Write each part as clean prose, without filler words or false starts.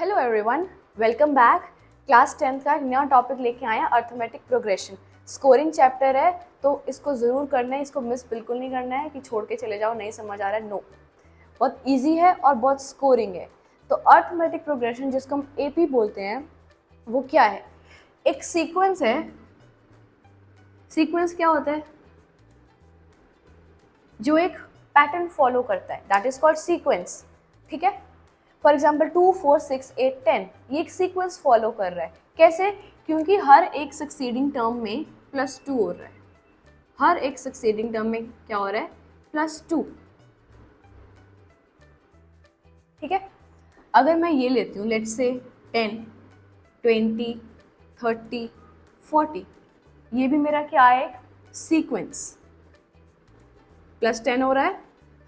Hello everyone, welcome back. Class 10th का एक नया टॉपिक लेके आए हैं, अर्थमेटिक प्रोग्रेशन। स्कोरिंग चैप्टर है तो इसको ज़रूर करना है, इसको मिस बिल्कुल नहीं करना है कि छोड़ के चले जाओ, नहीं समझ आ रहा है। नो, बहुत इजी है और बहुत स्कोरिंग है। तो अर्थमेटिक प्रोग्रेशन जिसको हम एपी बोलते हैं वो क्या है? एक सीक्वेंस है। सीक्वेंस क्या होता है? जो एक पैटर्न फॉलो करता है, दैट इज कॉल्ड सीक्वेंस। ठीक है। फॉर एग्जाम्पल 2, 4, 6, 8, 10 ये एक सीक्वेंस फॉलो कर रहा है। कैसे? क्योंकि हर एक सक्सीडिंग टर्म में +2 हो रहा है। हर एक सक्सीडिंग टर्म में क्या हो रहा है? +2। ठीक है। अगर मैं ये लेती हूँ, लेट्स से 10, 20, 30, 40, ये भी मेरा क्या है? एक सीक्वेंस। +10 हो रहा है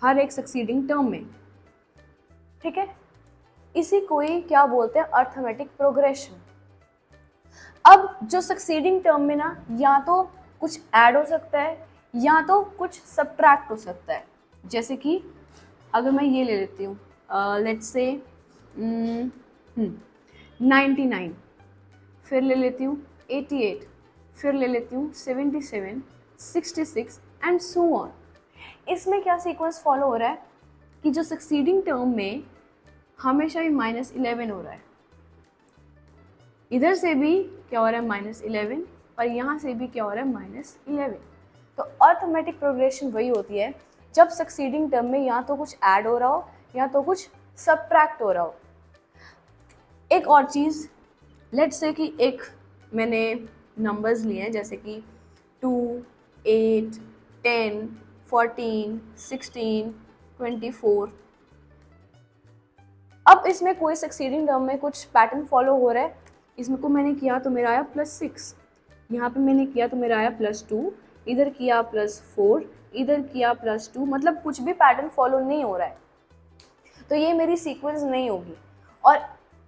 हर एक सक्सीडिंग टर्म में। ठीक है। इसी को ही क्या बोलते हैं? Arithmetic progression. अब जो सक्सीडिंग टर्म में ना, या तो कुछ ऐड हो सकता है या तो कुछ सब्ट्रैक्ट हो सकता है। जैसे कि अगर मैं ये ले लेती हूँ, लेट्स से 99, फिर ले लेती हूँ 88, फिर ले लेती हूँ 77, 66 एंड सो ऑन। इसमें क्या सीक्वेंस फॉलो हो रहा है कि जो सक्सीडिंग टर्म में हमेशा ही -11 हो रहा है। इधर से भी क्या हो रहा है? -11, और यहाँ से भी क्या हो रहा है? -11। तो अर्थमेटिक प्रोग्रेशन वही होती है जब सक्सीडिंग टर्म में या तो कुछ ऐड हो रहा हो या तो कुछ सब्ट्रैक्ट हो रहा हो। एक और चीज़, लेट्स से कि एक मैंने नंबर्स लिए हैं, जैसे कि 2, 8, 10, 14, 16, 24। अब इसमें कोई सक्सीडिंग टर्म में कुछ पैटर्न फॉलो हो रहा है। इसमें को मैंने किया तो मेरा आया +6, यहाँ पे मैंने किया तो मेरा आया +2, इधर किया +4, इधर किया +2, मतलब कुछ भी पैटर्न फॉलो नहीं हो रहा है, तो ये मेरी सीक्वेंस नहीं होगी और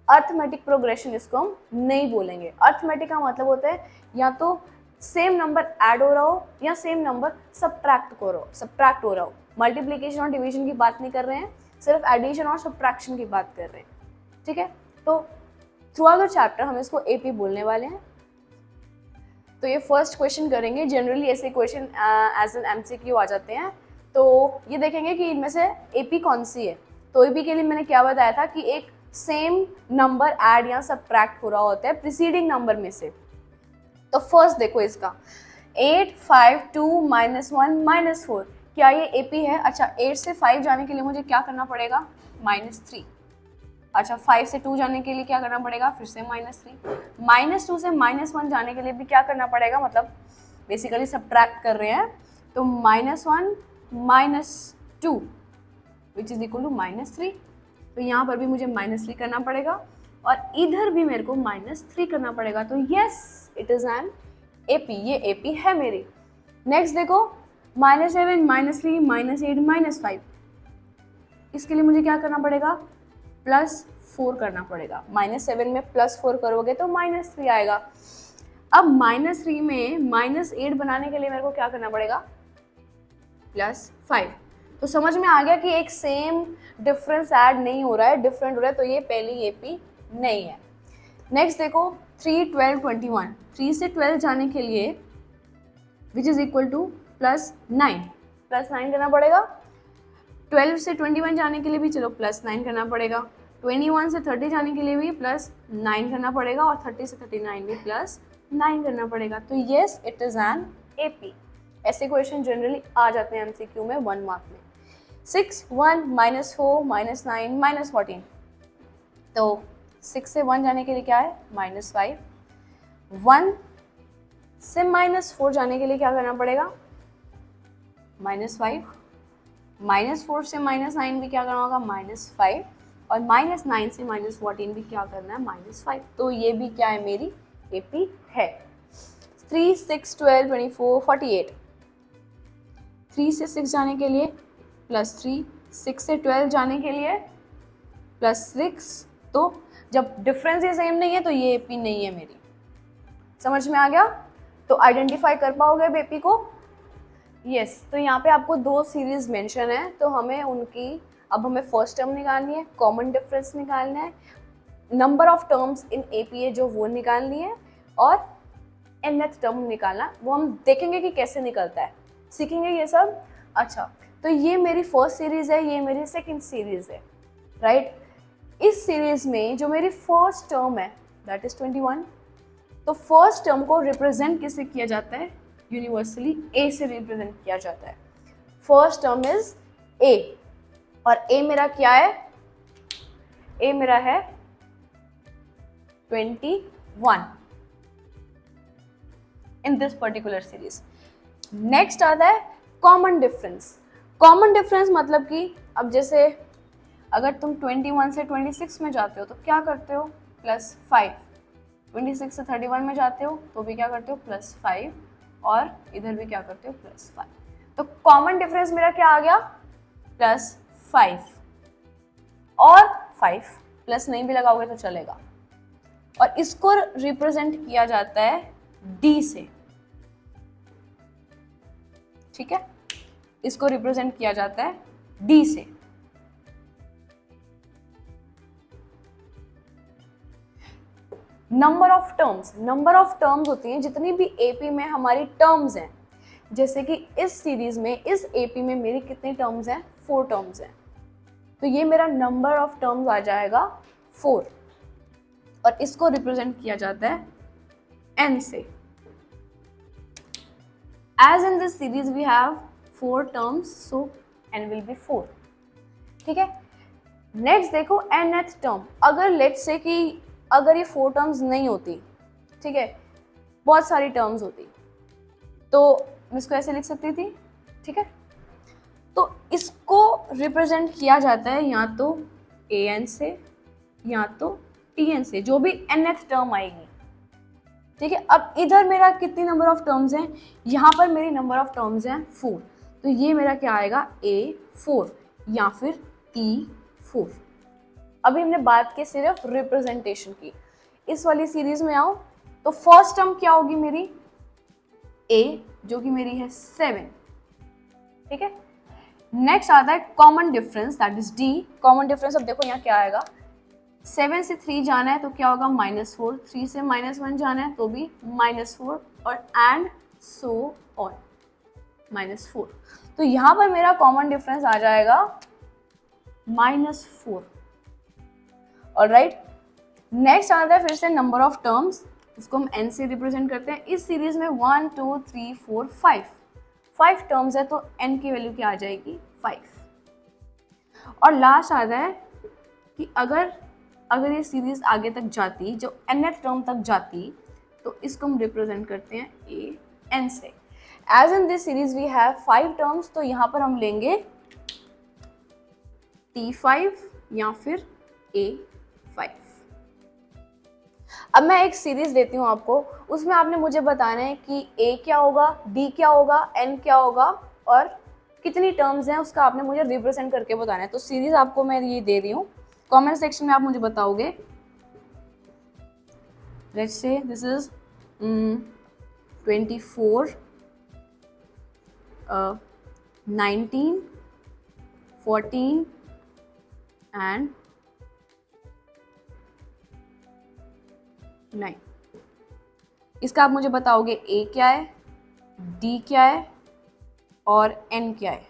अर्थमेटिक प्रोग्रेशन इसको हम नहीं बोलेंगे। अर्थमेटिक का मतलब होता है या तो सेम नंबर ऐड हो रहा हो या सेम नंबर सब्ट्रैक्ट हो रहा हो। मल्टीप्लिकेशन और डिवीजन की बात नहीं कर रहे हैं, सिर्फ एडिशन और सब्ट्रैक्शन की बात कर रहे हैं। ठीक है। तो थ्रू आउट द चैप्टर हम इसको एपी बोलने वाले हैं। तो ये फर्स्ट क्वेश्चन करेंगे। जनरली ऐसे क्वेश्चन एज एन एमसीक्यू आ जाते हैं। तो ये देखेंगे कि इनमें से एपी कौन सी है। तो एपी के लिए मैंने क्या बताया था कि एक सेम नंबर ऐड या सब्ट्रैक्ट हो रहा होता है प्रीसीडिंग नंबर में से। तो फर्स्ट देखो इसका 8, 5, 2, -1, -4, क्या ये एपी है? अच्छा, 8 से 5 जाने के लिए मुझे क्या करना पड़ेगा? -3। अच्छा, 5 से 2 जाने के लिए क्या करना पड़ेगा? फिर से -3। -2 से -1 जाने के लिए भी क्या करना पड़ेगा? मतलब बेसिकली सब्ट्रैक्ट कर रहे हैं, तो -1 -2 विच इज इक्वल टू -3। तो यहाँ पर भी मुझे -3 करना पड़ेगा और इधर भी मेरे को -3 करना पड़ेगा। तो yes, it is an AP. ये एपी है मेरी। नेक्स्ट देखो, -7, -3, -8, -5, इसके लिए मुझे क्या करना पड़ेगा? +4 करना पड़ेगा। -7 में +4 करोगे तो -3 आएगा। अब -3 में -8 बनाने के लिए मेरे को क्या करना पड़ेगा? +5। तो समझ में आ गया कि एक सेम डिफरेंस ऐड नहीं हो रहा है, डिफरेंट हो रहा है, तो ये पहली एपी नहीं है। नेक्स्ट देखो 3, 12, 21, 3 से 12 जाने के लिए विच इज इक्वल टू +9 करना पड़ेगा। 12 से 21 जाने के लिए भी चलो +9 करना पड़ेगा। 21 से 30 जाने के लिए भी +9 करना पड़ेगा और 30 से 39 भी +9 करना पड़ेगा। तो yes, it is an AP. ऐसे क्वेश्चन जनरली आ जाते हैं एमसीक्यू में 1 मार्क में। 6, 1, -4, -9, -14। तो 6 से 1 जाने के लिए क्या है? -5। 1 से -4 जाने के लिए क्या करना पड़ेगा? -5। -4 से -9 भी क्या करना होगा? -5। और -9 से -14 भी क्या करना है? -5। तो ये भी क्या है? मेरी एपी है। 3, 6, 12, 24, 48। 3 से 6 जाने के लिए +3, 6 से 12 जाने के लिए +6। तो जब डिफरेंस ये सेम नहीं है तो ये एपी नहीं है मेरी। समझ में आ गया? तो आइडेंटिफाई कर पाओगे अब एपी को? यस। तो यहाँ पे आपको 2 सीरीज मेंशन है, तो हमें उनकी अब हमें फर्स्ट टर्म निकालनी है, कॉमन डिफरेंस निकालना है। Number of terms in APA जो वो निकालनी है और nth टर्म निकालना, वो हम देखेंगे कि कैसे निकलता है, सीखेंगे ये सब। अच्छा, तो ये मेरी फर्स्ट सीरीज है, ये मेरी सेकंड सीरीज है, राइट। इस सीरीज में जो मेरी फर्स्ट टर्म है दैट इज 21, तो फर्स्ट टर्म को रिप्रेजेंट किससे किया जाता है, यूनिवर्सली ए से रिप्रेजेंट किया जाता है। फर्स्ट टर्म इज ए, और ए मेरा क्या है, ए मेरा है 21 in this particular series. Next आता है कॉमन डिफरेंस। कॉमन डिफरेंस मतलब कि अब जैसे अगर तुम 21 से 26 में जाते हो तो क्या करते हो, +5, 26 से 31 में जाते हो तो भी क्या करते हो, +5, और इधर भी क्या करते हो, +5। तो कॉमन डिफरेंस मेरा क्या आ गया, +5 और 5, प्लस नहीं भी लगाओगे तो चलेगा। और इसको रिप्रेजेंट किया जाता है डी से, ठीक है, इसको रिप्रेजेंट किया जाता है डी से। Number of terms, number of terms होती हैं जितनी भी एपी में हमारी टर्म्स हैं। जैसे कि इस सीरीज में, इस एपी में मेरी कितनी टर्म्स हैं, 4 टर्म्स हैं, तो ये मेरा नंबर ऑफ टर्म्स आ जाएगा 4, और इसको रिप्रेजेंट किया जाता है n से। As in this series we have 4 terms, so n will be 4, ठीक है। नेक्स्ट देखो nth टर्म, अगर लेट्स से कि अगर ये 4 टर्म्स नहीं होती, ठीक है, बहुत सारी टर्म्स होती, तो मैं इसको ऐसे लिख सकती थी, ठीक है। तो इसको रिप्रेजेंट किया जाता है या तो an से या तो tn से, जो भी nth टर्म आएगी, ठीक है। अब इधर मेरा कितनी नंबर ऑफ टर्म्स हैं, यहाँ पर मेरी नंबर ऑफ टर्म्स हैं 4, तो ये मेरा क्या आएगा, A4 या फिर E4। अभी हमने बात की सिर्फ रिप्रेजेंटेशन की। इस वाली सीरीज में आओ तो फर्स्ट टर्म क्या होगी मेरी, A, जो कि मेरी है 7, ठीक है। नेक्स्ट आता है common difference, that is D। Common difference, अब देखो यहाँ क्या आएगा, 7 से 3 जाना है तो क्या होगा, -4, 3 से -1 जाना है तो भी -4, और एंड सो ऑन, -4। तो यहाँ पर मेरा कॉमन डिफरेंस आ जाएगा -4, ऑलराइट। नेक्स्ट आता है फिर से नंबर ऑफ टर्म्स, उसको हम n से रिप्रेजेंट करते हैं। इस सीरीज में 1 2 3 4 5 टर्म्स है, तो n की वैल्यू क्या आ जाएगी, 5। और लास्ट आता है कि अगर ये सीरीज आगे तक जाती, जो nth टर्म तक जाती, तो इसको हम रिप्रेजेंट करते हैं an से। As in this series we have 5 terms, तो यहाँ पर हम लेंगे T5 या फिर A5। अब मैं एक सीरीज देती हूँ आपको, उसमें आपने मुझे बताना है कि A क्या होगा, D क्या होगा, N क्या होगा, और कितनी टर्म्स हैं, उसका आपने मुझे रिप्रेजेंट करके बताना है। तो सीरीज आपको मैं ये दे रही हूँ, कमेंट सेक्शन में आप मुझे बताओगे। Let's say this is 24, 19, 14 and 9। इसका आप मुझे बताओगे A क्या है, D क्या है और N क्या है,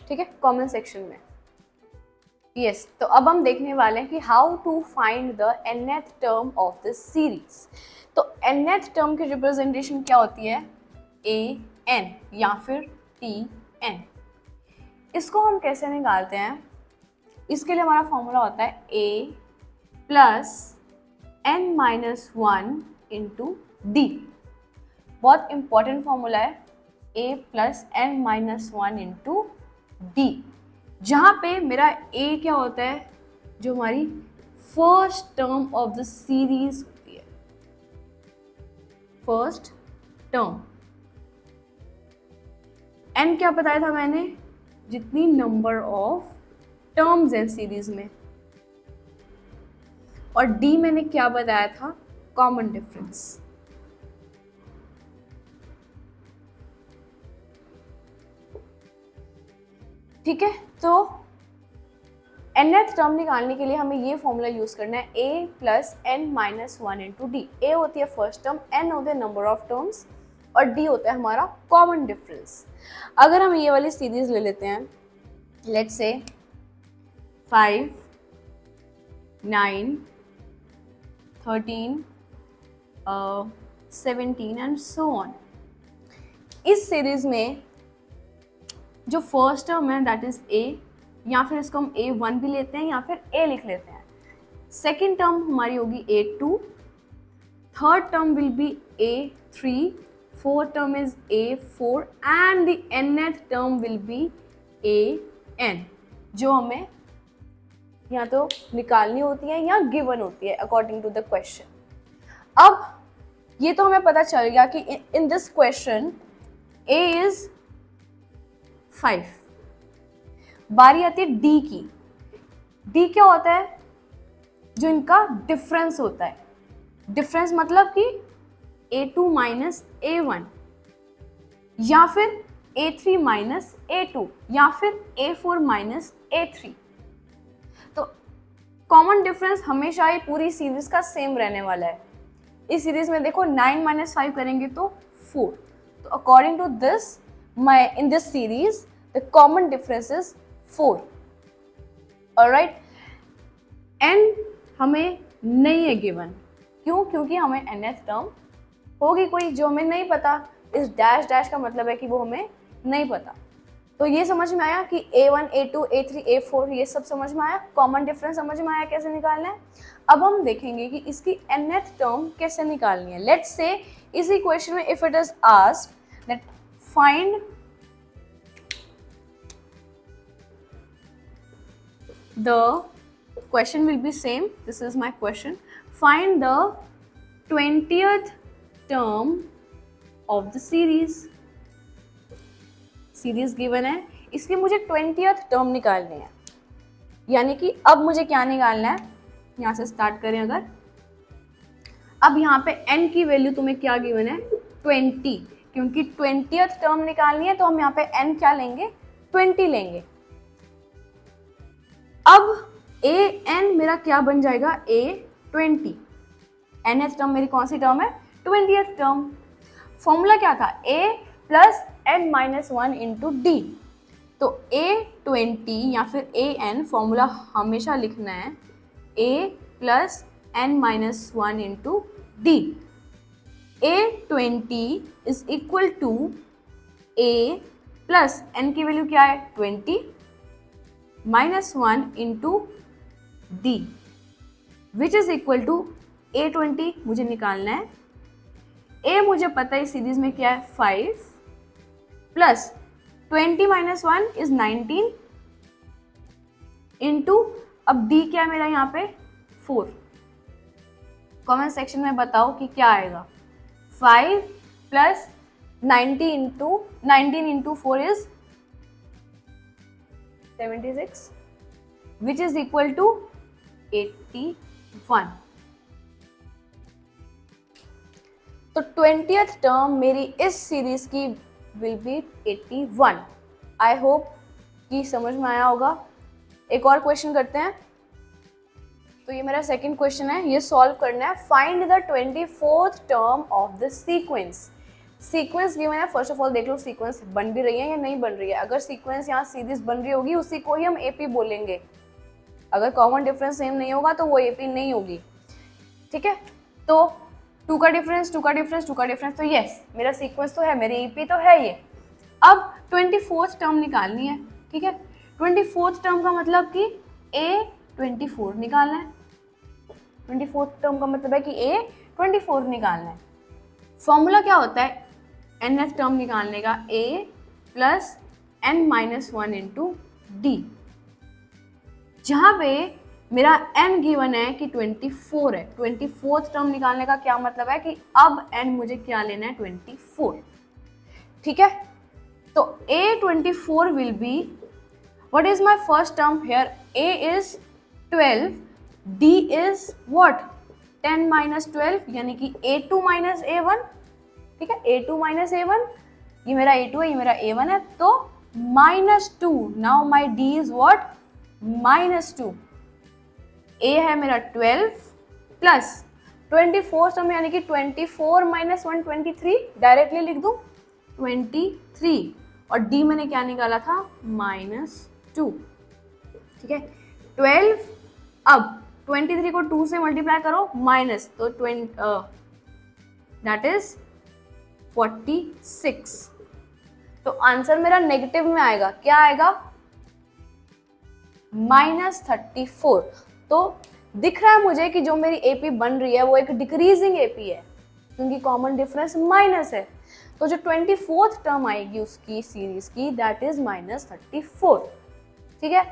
ठीक है, कमेंट सेक्शन में। यस, तो अब हम देखने वाले हैं कि how to find the nth term of this series. तो nth टर्म की रिप्रेजेंटेशन क्या होती है, an या फिर tn। इसको हम कैसे निकालते हैं, इसके लिए हमारा फॉर्मूला होता है a plus n-1 into D. बहुत इंपॉर्टेंट फॉर्मूला है, a plus n-1 into D, जहाँ पे मेरा a क्या होता है, जो हमारी first term of the series होती है, फर्स्ट टर्म। n क्या बताया था मैंने, जितनी नंबर ऑफ टर्म्स हैं सीरीज में, और d मैंने क्या बताया था, कॉमन डिफरेंस। ठीक है, तो nth टर्म निकालने के लिए हमें ये फॉर्मूला यूज़ करना है a plus n minus one into D. a होती है फर्स्ट टर्म, n होते हैं नंबर ऑफ टर्म्स और d होता है हमारा कॉमन डिफरेंस। अगर हम ये वाली सीरीज ले लेते हैं, let's say 5, 9, 13, 17 and so on. इस सीरीज में जो फर्स्ट टर्म है दैट इज a, या फिर इसको हम a1 भी लेते हैं या फिर a लिख लेते हैं। सेकेंड टर्म हमारी होगी a2, third term will be a3, fourth term is a4 and the nth term will be an, जो हमें या तो निकालनी होती है या गिवन होती है अकॉर्डिंग टू द क्वेश्चन। अब ये तो हमें पता चल गया कि in this question a is 5। बारी आती है d की। d क्या होता है? जो इनका डिफरेंस होता है। डिफरेंस मतलब कि a2 माइनस a1 या फिर a3 माइनस a2 या फिर a4 माइनस a3। तो कॉमन डिफरेंस हमेशा ये पूरी सीरीज का सेम रहने वाला है। इस सीरीज में देखो 9 माइनस 5 करेंगे तो 4। तो according to this in this series the common difference is 4. Alright, n हमें नहीं है गिवन। क्यों? क्योंकि हमें nth टर्म होगी कोई जो हमें नहीं पता। इस डैश डैश का मतलब है कि वो हमें नहीं पता। तो ये समझ में आया कि a1, a2, a3, a4 ये सब समझ में आया, कॉमन डिफरेंस समझ में आया कैसे निकालना है। अब हम देखेंगे कि इसकी nth टर्म कैसे निकालनी है। लेट्स से इसी क्वेश्चन में if it is asked that find the question will be same. This is my question. Find the 20th term of the series. Series given है, इसकी मुझे 20th टर्म निकालनी है। यानी कि अब मुझे क्या निकालना है, यहाँ से स्टार्ट करें अगर। अब यहाँ पे n की वैल्यू तुम्हें क्या गिवन है? 20। क्योंकि 20th टर्म निकालनी है तो हम यहाँ पे n क्या लेंगे? 20 लेंगे। अब an मेरा क्या बन जाएगा? a20। nth टर्म मेरी कौन सी टर्म है? 20th term. फॉर्मूला क्या था? a plus n minus 1 into D. तो a20 या फिर an फॉर्मूला हमेशा लिखना है a plus n minus 1 into d. a20 is equal to a plus n की वैल्यू क्या है? 20 minus 1 into d which is equal to a20 मुझे निकालना है। a मुझे पता है सीरीज में क्या है? 5 प्लस 20 माइनस 1 इज 19 इंटू, अब d क्या है मेरा यहाँ पे? 4। कमेंट सेक्शन में बताओ कि क्या आएगा। 5 plus 19 into 4 is 76 which is equal to 81। तो 20th टर्म मेरी इस सीरीज की विल बी 81। आई होप कि समझ में आया होगा। एक और क्वेश्चन करते हैं। तो ये मेरा सेकंड क्वेश्चन है, ये सॉल्व करना है। Find the 24th term of the sequence. Sequence given है, फर्स्ट ऑफ ऑल देख लो सीक्वेंस बन भी रही है या नहीं बन रही है। अगर सीक्वेंस यहाँ सीरीज बन रही होगी उसी को ही हम एपी बोलेंगे। अगर कॉमन डिफरेंस सेम नहीं होगा तो वो एपी नहीं होगी। ठीक है, तो 2 का डिफरेंस, 2 का डिफरेंस, 2 का डिफरेंस, तो यस मेरा सीक्वेंस तो है, मेरी एपी तो है ये। अब 24th टर्म निकालनी है। ठीक है, 24th टर्म का मतलब कि a24 निकालना है। 24th टर्म का मतलब है कि a24 निकालना है। फॉर्मूला क्या होता है nth टर्म निकालने का? a plus n minus 1 into D. जहाँ पे मेरा n गिवन है कि 24 है, 24th टर्म निकालने का क्या मतलब है कि अब n मुझे क्या लेना है? 24। ठीक है, तो a24 will be, what is my first term here? a is 12, d is what? 10 minus 12 यानी कि a2 माइनस a1। ठीक है, a2 माइनस a1, ये मेरा a2 है, ये मेरा a1 है, तो -2। Now my d is what? -2, a है मेरा 12 प्लस 24 टर्म यानी कि 24 माइनस 1 23, डायरेक्टली लिख दूं 23, और d मैंने क्या निकाला था -2, ठीक है। 12, अब 23 को 2 से मल्टीप्लाई करो माइनस, तो दैट इज 46, तो आंसर मेरा नेगेटिव में आएगा, क्या आएगा -34। तो दिख रहा है मुझे कि जो मेरी एपी बन रही है वो एक डिक्रीजिंग एपी है, क्योंकि कॉमन डिफरेंस माइनस है। तो जो 24th टर्म आएगी उसकी सीरीज की, दैट इज -34, ठीक है।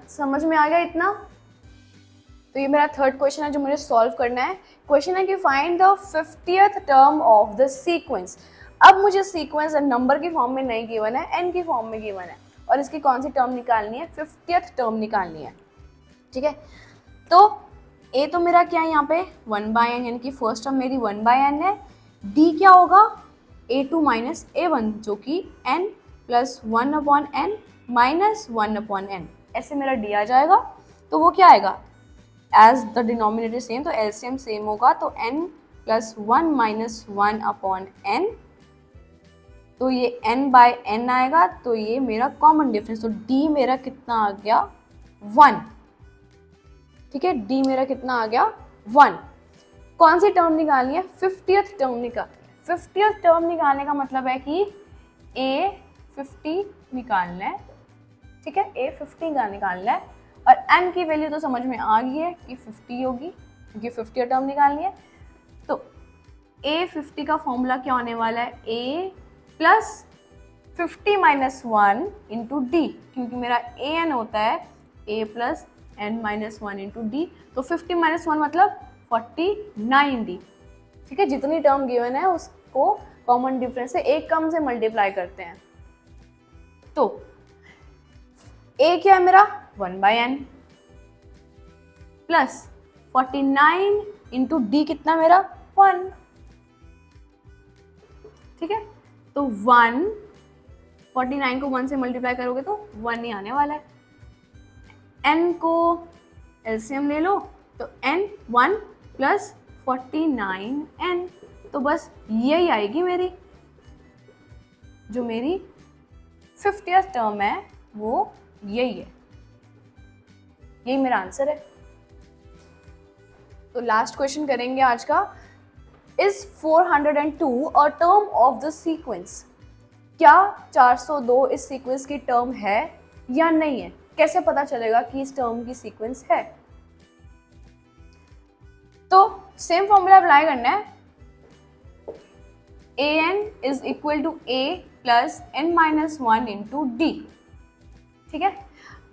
समझ में आ गया इतना? तो ये मेरा थर्ड क्वेश्चन है जो मुझे सॉल्व करना है। क्वेश्चन है कि find the 50th term of the sequence. अब मुझे सीक्वेंस नंबर की फॉर्म में नहीं गिवन है, एन की फॉर्म में गिवन है, और इसकी कौन सी टर्म निकालनी है, 50th टर्म निकालनी है, ठीक है। तो ए तो मेरा क्या है यहाँ पे 1/n, यानी कि फर्स्ट टर्म मेरी 1/n है। डी क्या होगा a2 माइनस a1, जो कि n plus 1/n minus 1/n, ऐसे मेरा डी आ जाएगा। तो वो क्या आएगा, एज द डिनोमिनेटर सेम तो एलसीएम सेम होगा, तो n प्लस 1 माइनस 1/n, तो ये n/n आएगा, तो ये मेरा कॉमन डिफरेंस, तो d मेरा कितना आ गया 1, ठीक है। d मेरा कितना आ गया 1। कौन सी टर्म निकालनी है, 50th टर्म निकालनी है। 50th टर्म निकालने का मतलब है कि a50 निकालना है, ठीक है, a50 का निकालना है, और n की वैल्यू तो समझ में आ गई है कि 50 होगी, क्योंकि 50th टर्म निकालनी है। तो a50 का फॉर्मूला क्या होने वाला है, a plus 50 minus 1 into D, क्योंकि मेरा an होता है a plus n minus 1 into D, तो 50 माइनस 1 मतलब 49d, ठीक है। जितनी टर्म गिवन है उसको कॉमन डिफरेंस से एक कम से मल्टीप्लाई करते हैं। तो a क्या है मेरा 1/n प्लस 49 इंटू डी कितना मेरा 1, ठीक है। तो 1, 49 को 1 से मल्टीप्लाई करोगे तो 1 ही आने वाला है। n को एलसीएम ले लो, तो n 1 प्लस 49n, तो बस यही आएगी मेरी, जो मेरी 50th टर्म है वो यही है, यही मेरा आंसर है। तो लास्ट क्वेश्चन करेंगे आज का, is 402 a term of the sequence. क्या 402 इस सीक्वेंस की टर्म है या नहीं है, कैसे पता चलेगा कि इस टर्म की सीक्वेंस है। तो सेम फॉर्मूला अप्लाई करना है, an is equal to a plus n minus 1 into d, ठीक है।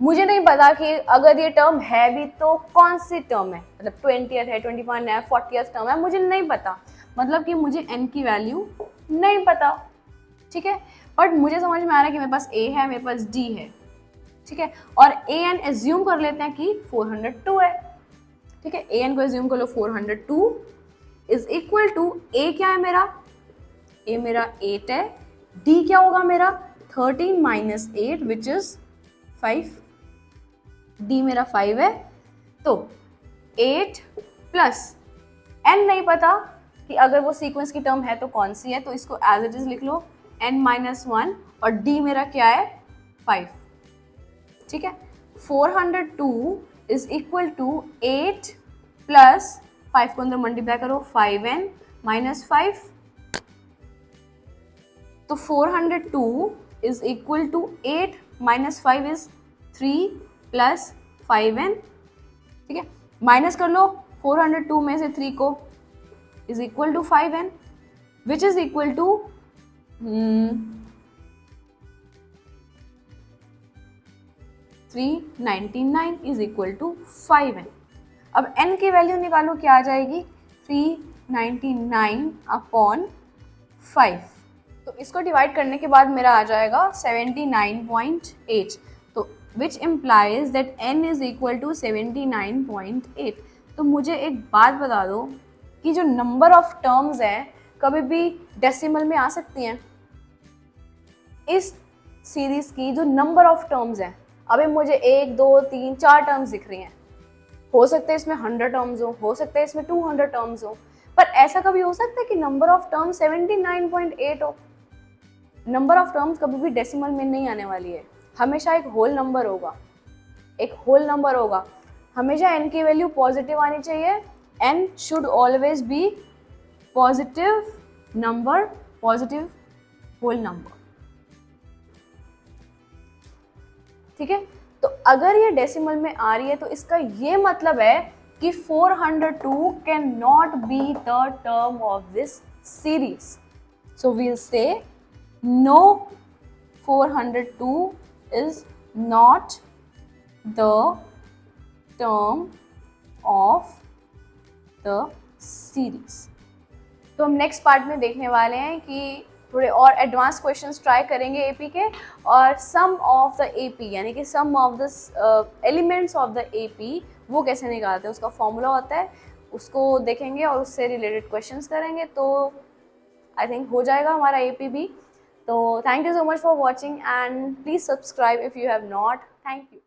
मुझे नहीं पता कि अगर ये टर्म है भी तो कौन सी टर्म है, मतलब 20th है, 21 है, 40th टर्म है, मुझे नहीं पता, मतलब कि मुझे n की वैल्यू नहीं पता, ठीक है। बट मुझे समझ में आ रहा है कि मेरे पास a है, मेरे पास d है, ठीक है, और an एज्यूम कर लेते हैं कि 402 है, ठीक है। an को एज्यूम कर लो 402 इज इक्वल टू a क्या है मेरा, a मेरा 8 है, d क्या होगा मेरा 13 माइनस 8 विच इज 5, d मेरा 5 है। तो 8 प्लस n नहीं पता कि अगर वो सीक्वेंस की टर्म है तो कौन सी है, तो इसको एज इट इज लिख लो n माइनस 1, और d मेरा क्या है 5, ठीक है। 402 इज इक्वल टू 8 प्लस 5 को अंदर मल्टीप्लाई करो 5n माइनस 5, तो 402 is equal to 8 minus 5 is 3 plus 5n, ठीक है। माइनस कर लो 402 में से 3 को, is equal to 5n which is equal to 399 is equal to 5n। अब n की वैल्यू निकालो, क्या आ जाएगी 399 अपॉन 5, तो इसको डिवाइड करने के बाद मेरा आ जाएगा 79.8, तो which implies that n is equal to 79.8। तो मुझे एक बात बता दो कि जो नंबर ऑफ टर्म्स हैं कभी भी डेसिमल में आ सकती हैं। इस सीरीज की जो नंबर ऑफ टर्म्स हैं अभी मुझे 1 2 3 4 टर्म्स दिख रही हैं, हो सकता है इसमें 100 टर्म्स हो सकता है इसमें 200 टर्म्स हो, पर ऐसा कभी हो सकता है कि नंबर ऑफ टर्म्स 79.8 हो? नंबर ऑफ टर्म्स कभी भी डेसिमल में नहीं आने वाली है, हमेशा एक होल नंबर होगा, एक होल नंबर होगा। हमेशा n की वैल्यू पॉजिटिव आनी चाहिए, n should always be positive number, positive whole number, ठीक है। तो अगर ये डेसिमल में आ रही है तो इसका ये मतलब है कि 402 can not be the term of this series, so we'll say no, 402 is not the term of the series। तो हम नेक्स्ट पार्ट में देखने वाले हैं कि थोड़े और एडवांस क्वेश्चंस ट्राई करेंगे एपी के, और सम ऑफ द एपी यानी कि some of the elements of the AP वो कैसे निकालते हैं, उसका फॉर्मूला होता है, उसको देखेंगे और उससे रिलेटेड क्वेश्चंस करेंगे, तो आई थिंक हो जाएगा हमारा एपी भी। तो thank you so much for watching and please subscribe if you have not. Thank you.